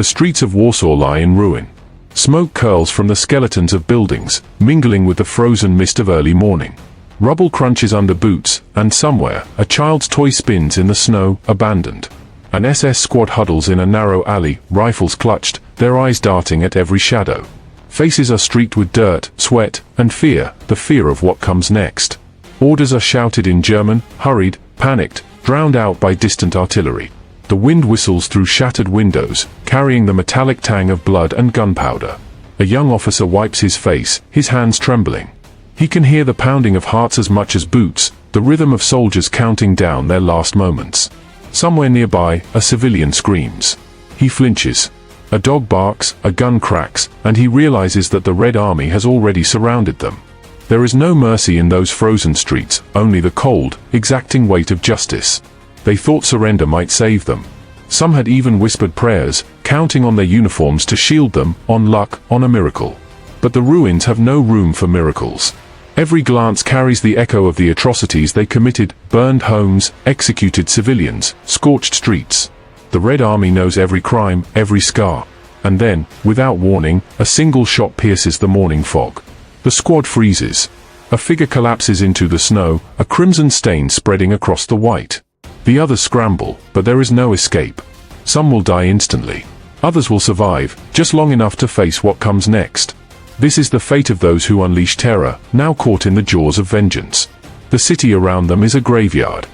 The streets of Warsaw lie in ruin. Smoke curls from the skeletons of buildings, mingling with the frozen mist of early morning. Rubble crunches under boots, and somewhere, a child's toy spins in the snow, abandoned. An SS squad huddles in a narrow alley, rifles clutched, their eyes darting at every shadow. Faces are streaked with dirt, sweat, and fear, the fear of what comes next. Orders are shouted in German, hurried, panicked, drowned out by distant artillery. The wind whistles through shattered windows, carrying the metallic tang of blood and gunpowder. A young officer wipes his face, his hands trembling. He can hear the pounding of hearts as much as boots, the rhythm of soldiers counting down their last moments. Somewhere nearby, a civilian screams. He flinches. A dog barks, a gun cracks, and he realizes that the Red Army has already surrounded them. There is no mercy in those frozen streets, only the cold, exacting weight of justice. They thought surrender might save them. Some had even whispered prayers, counting on their uniforms to shield them, on luck, on a miracle. But the ruins have no room for miracles. Every glance carries the echo of the atrocities they committed: burned homes, executed civilians, scorched streets. The Red Army knows every crime, every scar. And then, without warning, a single shot pierces the morning fog. The squad freezes. A figure collapses into the snow, a crimson stain spreading across the white. The others scramble, but there is no escape. Some will die instantly. Others will survive, just long enough to face what comes next. This is the fate of those who unleash terror, now caught in the jaws of vengeance. The city around them is a graveyard.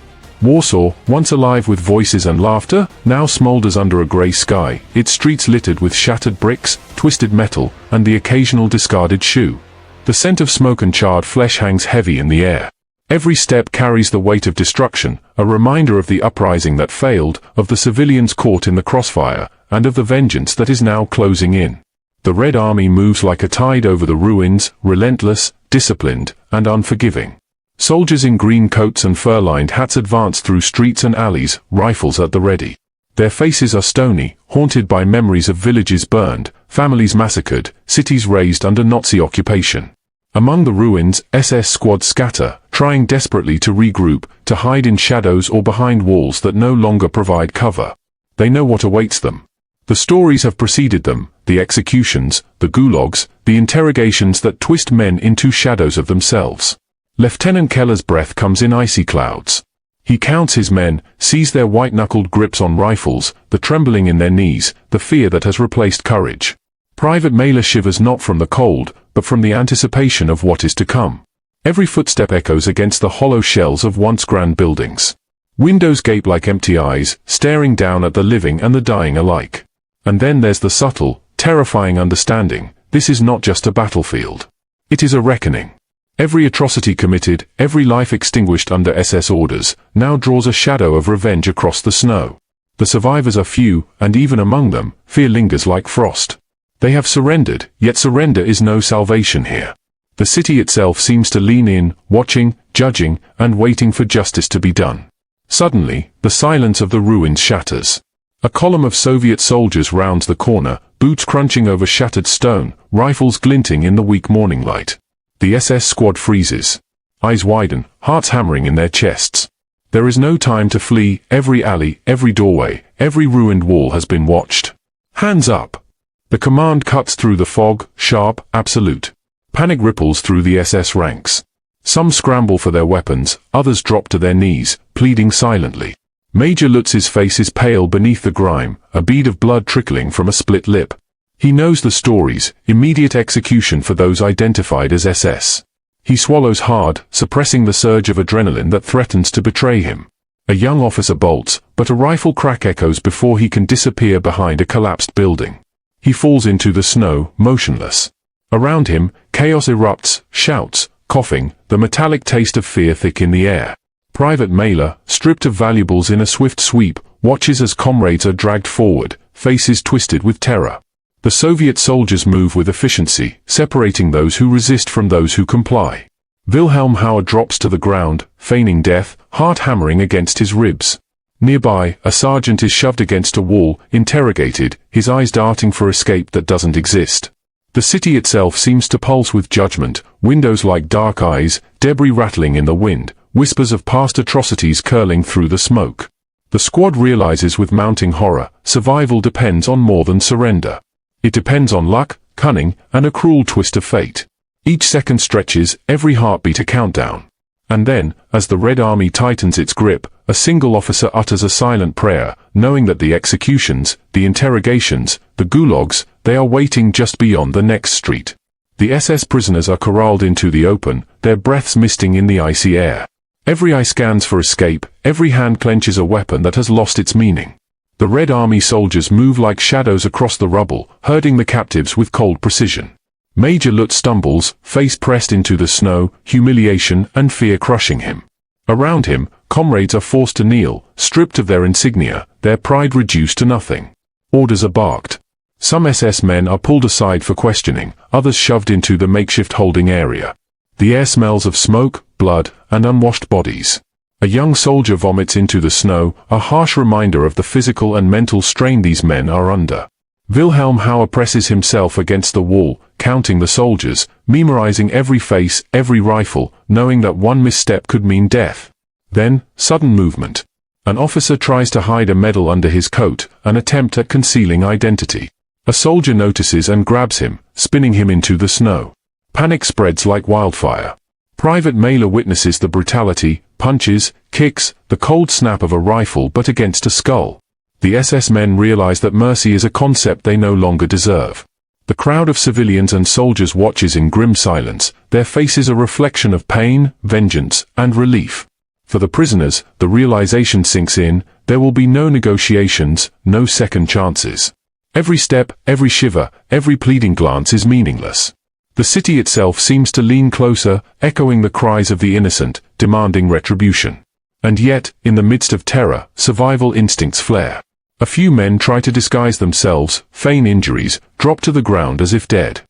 Warsaw, once alive with voices and laughter, now smolders under a grey sky, its streets littered with shattered bricks, twisted metal, and the occasional discarded shoe. The scent of smoke and charred flesh hangs heavy in the air. Every step carries the weight of destruction, a reminder of the uprising that failed, of the civilians caught in the crossfire, and of the vengeance that is now closing in. The Red Army moves like a tide over the ruins, relentless, disciplined, and unforgiving. Soldiers in green coats and fur-lined hats advance through streets and alleys, rifles at the ready. Their faces are stony, haunted by memories of villages burned, families massacred, cities razed under Nazi occupation. Among the ruins, SS squads scatter, trying desperately to regroup, to hide in shadows or behind walls that no longer provide cover. They know what awaits them. The stories have preceded them, the executions, the gulags, the interrogations that twist men into shadows of themselves. Lieutenant Keller's breath comes in icy clouds. He counts his men, sees their white-knuckled grips on rifles, the trembling in their knees, the fear that has replaced courage. Private Mailer shivers not from the cold, but from the anticipation of what is to come. Every footstep echoes against the hollow shells of once grand buildings. Windows gape like empty eyes, staring down at the living and the dying alike. And then there's the subtle, terrifying understanding: this is not just a battlefield. It is a reckoning. Every atrocity committed, every life extinguished under SS orders, now draws a shadow of revenge across the snow. The survivors are few, and even among them, fear lingers like frost. They have surrendered, yet surrender is no salvation here. The city itself seems to lean in, watching, judging, and waiting for justice to be done. Suddenly, the silence of the ruins shatters. A column of Soviet soldiers rounds the corner, boots crunching over shattered stone, rifles glinting in the weak morning light. The SS squad freezes. Eyes widen, hearts hammering in their chests. There is no time to flee. Every alley, every doorway, every ruined wall has been watched. Hands up! The command cuts through the fog, sharp, absolute. Panic ripples through the SS ranks. Some scramble for their weapons, others drop to their knees, pleading silently. Major Lutz's face is pale beneath the grime, a bead of blood trickling from a split lip. He knows the stories: immediate execution for those identified as SS. He swallows hard, suppressing the surge of adrenaline that threatens to betray him. A young officer bolts, but a rifle crack echoes before he can disappear behind a collapsed building. He falls into the snow, motionless. Around him, chaos erupts, shouts, coughing, the metallic taste of fear thick in the air. Private Mailer, stripped of valuables in a swift sweep, watches as comrades are dragged forward, faces twisted with terror. The Soviet soldiers move with efficiency, separating those who resist from those who comply. Wilhelm Hauer drops to the ground, feigning death, heart hammering against his ribs. Nearby, a sergeant is shoved against a wall, interrogated, his eyes darting for escape that doesn't exist. The city itself seems to pulse with judgment, windows like dark eyes, debris rattling in the wind, whispers of past atrocities curling through the smoke. The squad realizes with mounting horror, survival depends on more than surrender. It depends on luck, cunning, and a cruel twist of fate. Each second stretches, every heartbeat a countdown. And then, as the Red Army tightens its grip, a single officer utters a silent prayer, knowing that the executions, the interrogations, the gulags, they are waiting just beyond the next street. The SS prisoners are corralled into the open, their breaths misting in the icy air. Every eye scans for escape, every hand clenches a weapon that has lost its meaning. The Red Army soldiers move like shadows across the rubble, herding the captives with cold precision. Major Lutz stumbles, face pressed into the snow, humiliation and fear crushing him. Around him, comrades are forced to kneel, stripped of their insignia, their pride reduced to nothing. Orders are barked. Some SS men are pulled aside for questioning, others shoved into the makeshift holding area. The air smells of smoke, blood, and unwashed bodies. A young soldier vomits into the snow, a harsh reminder of the physical and mental strain these men are under. Wilhelm Hauer presses himself against the wall, counting the soldiers, memorizing every face, every rifle, knowing that one misstep could mean death. Then, sudden movement. An officer tries to hide a medal under his coat, an attempt at concealing identity. A soldier notices and grabs him, spinning him into the snow. Panic spreads like wildfire. Private Mailer witnesses the brutality, punches, kicks, the cold snap of a rifle but against a skull. The SS men realize that mercy is a concept they no longer deserve. The crowd of civilians and soldiers watches in grim silence, their faces a reflection of pain, vengeance, and relief. For the prisoners, the realization sinks in, there will be no negotiations, no second chances. Every step, every shiver, every pleading glance is meaningless. The city itself seems to lean closer, echoing the cries of the innocent, demanding retribution. And yet, in the midst of terror, survival instincts flare. A few men try to disguise themselves, feign injuries, drop to the ground as if dead.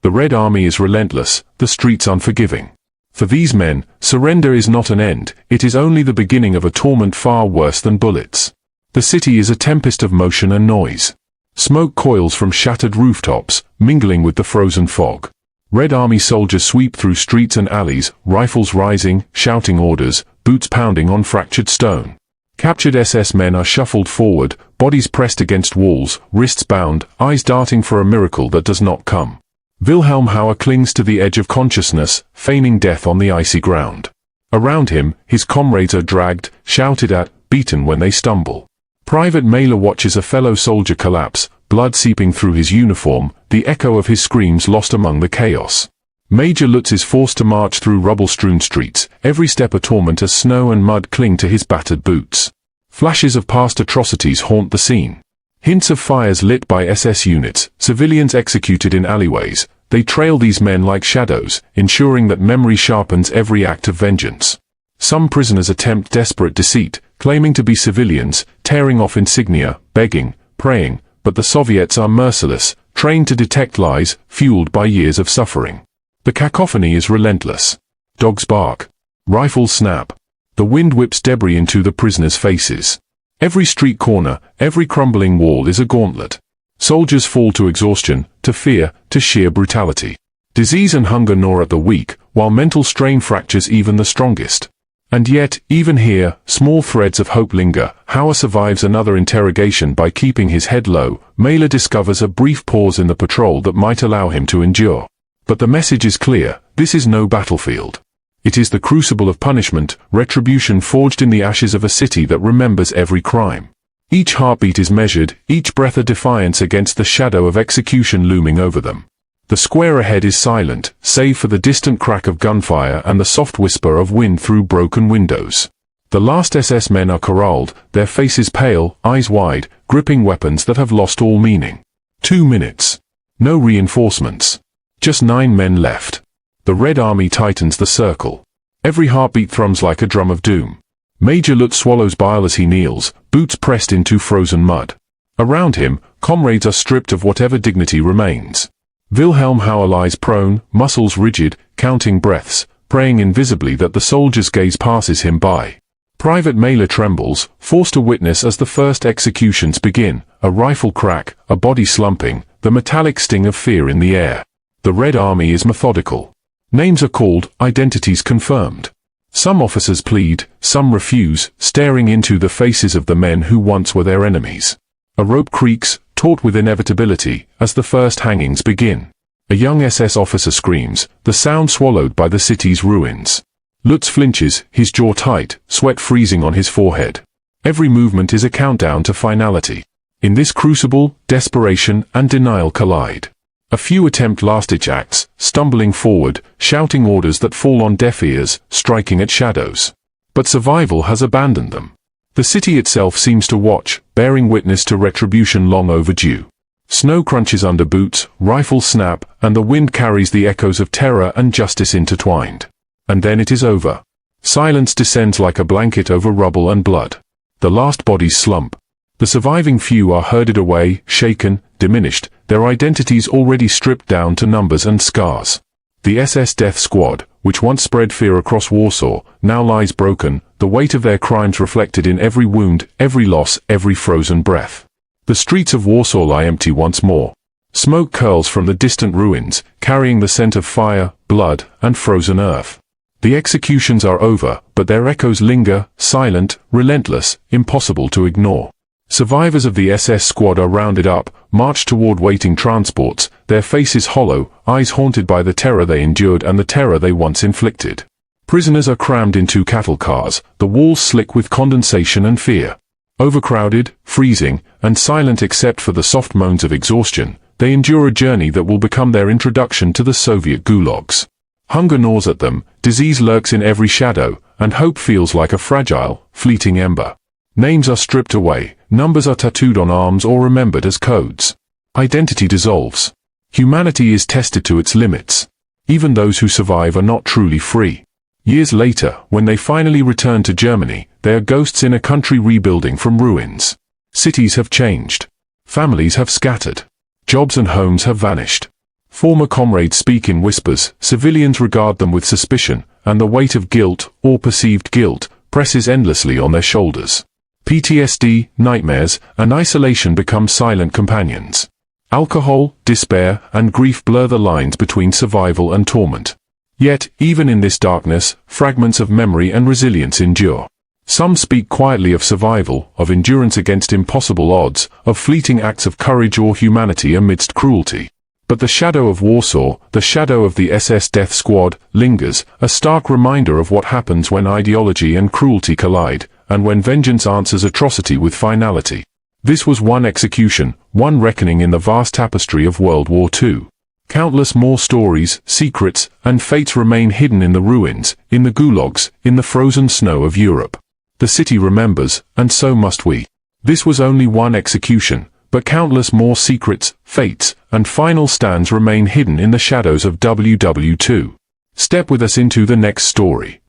The Red Army is relentless, the streets unforgiving. For these men, surrender is not an end, it is only the beginning of a torment far worse than bullets. The city is a tempest of motion and noise. Smoke coils from shattered rooftops, mingling with the frozen fog. Red Army soldiers sweep through streets and alleys, rifles rising, shouting orders, boots pounding on fractured stone. Captured SS men are shuffled forward, bodies pressed against walls, wrists bound, eyes darting for a miracle that does not come. Wilhelm Hauer clings to the edge of consciousness, feigning death on the icy ground. Around him, his comrades are dragged, shouted at, beaten when they stumble. Private Mailer watches a fellow soldier collapse, blood seeping through his uniform, the echo of his screams lost among the chaos. Major Lutz is forced to march through rubble-strewn streets, every step a torment as snow and mud cling to his battered boots. Flashes of past atrocities haunt the scene. Hints of fires lit by SS units, civilians executed in alleyways, they trail these men like shadows, ensuring that memory sharpens every act of vengeance. Some prisoners attempt desperate deceit, claiming to be civilians, tearing off insignia, begging, praying, but the Soviets are merciless, trained to detect lies, fueled by years of suffering. The cacophony is relentless. Dogs bark. Rifles snap. The wind whips debris into the prisoners' faces. Every street corner, every crumbling wall is a gauntlet. Soldiers fall to exhaustion, to fear, to sheer brutality. Disease and hunger gnaw at the weak, while mental strain fractures even the strongest. And yet, even here, small threads of hope linger. Hauer survives another interrogation by keeping his head low. Mailer discovers a brief pause in the patrol that might allow him to endure. But the message is clear, this is no battlefield. It is the crucible of punishment, retribution forged in the ashes of a city that remembers every crime. Each heartbeat is measured, each breath a defiance against the shadow of execution looming over them. The square ahead is silent, save for the distant crack of gunfire and the soft whisper of wind through broken windows. The last SS men are corralled, their faces pale, eyes wide, gripping weapons that have lost all meaning. 2 minutes. No reinforcements. Just 9 men left. The Red Army tightens the circle. Every heartbeat thrums like a drum of doom. Major Lutz swallows bile as he kneels, boots pressed into frozen mud. Around him, comrades are stripped of whatever dignity remains. Wilhelm Hauer lies prone, muscles rigid, counting breaths, praying invisibly that the soldier's gaze passes him by. Private Mailer trembles, forced to witness as the first executions begin, a rifle crack, a body slumping, the metallic sting of fear in the air. The Red Army is methodical. Names are called, identities confirmed. Some officers plead, some refuse, staring into the faces of the men who once were their enemies. A rope creaks, taut with inevitability, as the first hangings begin. A young SS officer screams, the sound swallowed by the city's ruins. Lutz flinches, his jaw tight, sweat freezing on his forehead. Every movement is a countdown to finality. In this crucible, desperation and denial collide. A few attempt last-ditch acts, stumbling forward, shouting orders that fall on deaf ears, striking at shadows. But survival has abandoned them. The city itself seems to watch, bearing witness to retribution long overdue. Snow crunches under boots, rifles snap, and the wind carries the echoes of terror and justice intertwined. And then it is over. Silence descends like a blanket over rubble and blood. The last bodies slump. The surviving few are herded away, shaken, diminished, their identities already stripped down to numbers and scars. The SS Death Squad, which once spread fear across Warsaw, now lies broken, the weight of their crimes reflected in every wound, every loss, every frozen breath. The streets of Warsaw lie empty once more. Smoke curls from the distant ruins, carrying the scent of fire, blood, and frozen earth. The executions are over, but their echoes linger, silent, relentless, impossible to ignore. Survivors of the SS squad are rounded up, marched toward waiting transports, their faces hollow, eyes haunted by the terror they endured and the terror they once inflicted. Prisoners are crammed into cattle cars, the walls slick with condensation and fear. Overcrowded, freezing, and silent except for the soft moans of exhaustion, they endure a journey that will become their introduction to the Soviet gulags. Hunger gnaws at them, disease lurks in every shadow, and hope feels like a fragile, fleeting ember. Names are stripped away, numbers are tattooed on arms or remembered as codes. Identity dissolves. Humanity is tested to its limits. Even those who survive are not truly free. Years later, when they finally return to Germany, they are ghosts in a country rebuilding from ruins. Cities have changed. Families have scattered. Jobs and homes have vanished. Former comrades speak in whispers, civilians regard them with suspicion, and the weight of guilt, or perceived guilt, presses endlessly on their shoulders. PTSD, nightmares, and isolation become silent companions. Alcohol, despair, and grief blur the lines between survival and torment. Yet, even in this darkness, fragments of memory and resilience endure. Some speak quietly of survival, of endurance against impossible odds, of fleeting acts of courage or humanity amidst cruelty. But the shadow of Warsaw, the shadow of the SS Death Squad, lingers, a stark reminder of what happens when ideology and cruelty collide, and when vengeance answers atrocity with finality. This was one execution, one reckoning in the vast tapestry of World War II. Countless more stories, secrets, and fates remain hidden in the ruins, in the gulags, in the frozen snow of Europe. The city remembers, and so must we. This was only one execution, but countless more secrets, fates, and final stands remain hidden in the shadows of WW2. Step with us into the next story.